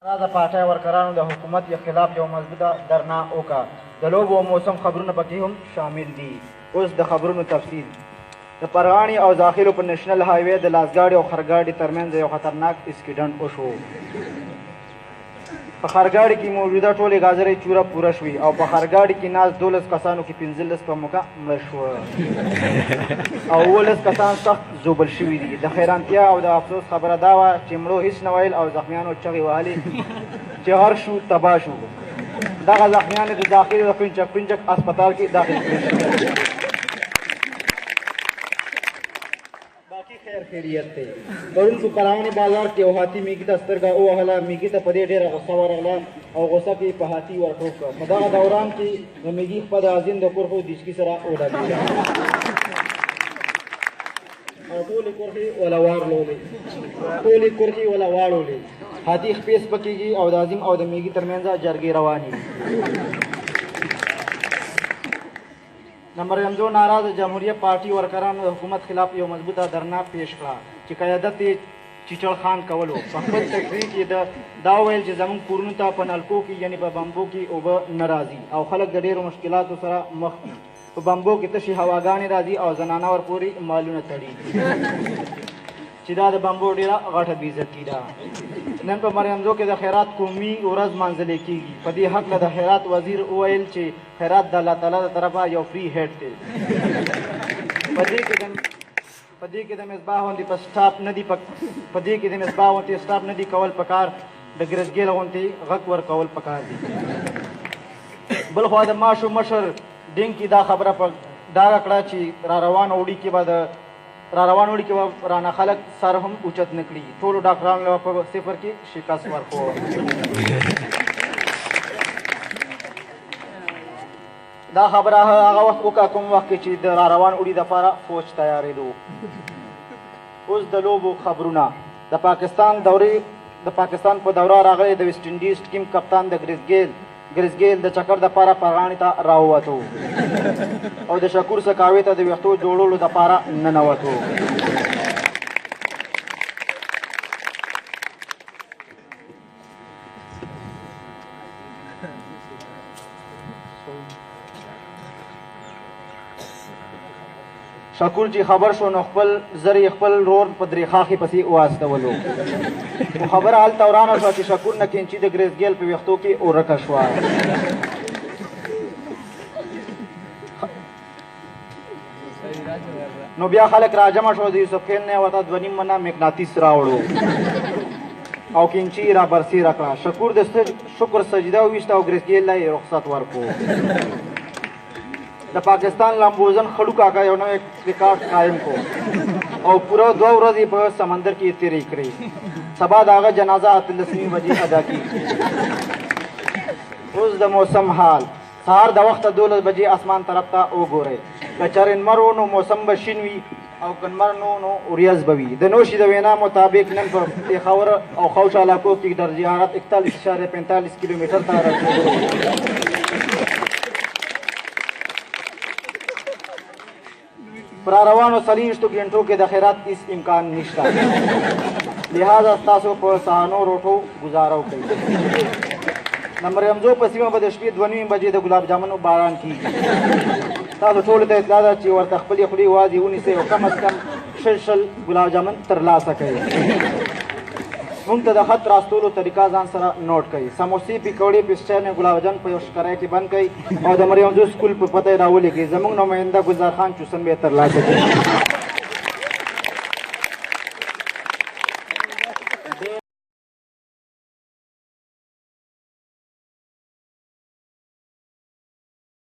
د پاټای ورکرانو د حکومت خلاف یو مضبوطه درنا وکړه. د لوبو او موسم خبرونه پکې هم شامل دي. اوس د خبرونو تفصیل. د پرغاڼې او داخلو په نېشنل هایوې د لاسګاډي او خرګاډي ترمنځ یو خطرناک اسکیډنټ وشو. په خرګاډي کې موجوده ټولې ګازرې چوره پوره شوې او په خرګاډي کې ناست 12 کسانو کې 15 په موقع مړه شوه او 19 کسان سخت ژوبل شوي دي. د حیرانتیا او د افسوس خبره دا وه چې مړو هېڅ نه ویل او زخمیانو چغې وهلې چې هر شو تباه شو. دغه زخمیان د داخلي د پنچک اسپتال کې داخل کړي شوي. خیریت دی. پرون په پراونې بازار کې یو هاتي میږي ته سترګه ووهله. میږي ته په دې ډېره غصه ورغله او غصه کې په هاتي ورټوپ کړه. په دغه دوران کې د میږي خپه د ازین د کرښو دیچکي سره وډبېده او ټولې کرښې وله واړولې. هاتي خپې سپکېږي او د عظیم او د میږي ترمنځ جرګې روانې دي. نمبر 2 ناراض جمهوریت پارټي ورکرانو د حکومت خلاف یو مضبوطه درنا پیش کړه چې قیادت یې چیچړ خان کولو. په خپل تقریر کې دا ویل چې زموږ کورونو ته په نلکو کې یعنې په بمبو کې اوبه نه راځي او خلک د ډېرو مشکلاتو سره مخ دي. په بمبو کې تشې هواګانې راځي او زنانه ورپورې مالونه تړي چې دا د بمبو ډېره غټه بېعزتي ده. نن په مریمزو کې د خیرات قومي ورځ مانځلې کېږي. په دې هکله د خیرات وزیر وویل چې خیرات د الله تعالی د طرفه یو فری هیډ دی. په دې کې د مصباح غوندې سټاپ نه دي کول پکار. د ګرزګیل غوندې غږ ورکول پکار دي. بل خوا د ماشو مشر ډینګ کې دا خبره ډاګه کړه چې را روان اوړي کې به رانه خلک سر هم اوچت نه کړي. ټولو ډاکټرانو له په صفر کې شکست ورکړو. دا خبره هغه وخت وکړه کوم وخت کې چې د را روان اوړي دپاره فوج تیارېدو. اوس د لوبو خبرونه. د پاکستان په دوره راغلی د ویسټ انډیز ټیم کپتان د ګرزګیل د چکر دپاره پرغاڼې ته راووتو او د شکور سکاوي ته د ویښتو جوړولو دپاره ننوتو. شکور چې خبر شو نو خپل رور په درېخاخې پسې واستولو. خو خبره هلته ورانه شوه چې شکور نه کینچي د ګرزګیل په ویښتو کې ورکه شوه. نو بیا خلک راجمع شو. د یوسف خیل نه ورته 2.5 منه مقناطیس راوړو او کینچي را برسېره کړه. شکور د شکر سجده وویسته او ګرزګیل له یې رخصت ورکړو. د پاکستان لامبوزن خړو کاکا یو نوی ریکارډ قایم کو او پوره 2 ورځې په سمندر کې تېرې کړې. سبا د هغه جنازه 18 بجې ادا کېږي. اوس د موسم حال. سهار د وخته 12 بجې اسمان طرف ته وګورئ. که چېرې لمر و نو موسم به شین وي او که لمر نو وریځ به وي. د نوشي د وینا مطابق نن په پېښور او خوش علاقو کې درجه حرارت 41.45 کیلومتر ته رسېدلی. پر روانو 40 غنټو کې د خیرات هېڅ امکان نشته. لہذا ستاسو په سهانو روټو ګزاره وکړئ. نمبر 2 په سیمه به د شپې 2:30 بجې د ګلاب جامنو باران کېږي. تاسو ټولو ته اطلاع ده چې ورته خپلې خولې وازې ونیسئ او کم از کم 6 غلاب جامن ترلاسه کوئ. موږ ته د خط راستولو طریقه ځان سره نوټ کړئ. سموسې، پکوړې، پسټرن، ګلاب جامن په یو شکرای کې بند کړئ او د مریم جو سکول په پته یې راولېږئ. زموږ نماینده ګلزار خان چوسن به یې ترلاسه کړي.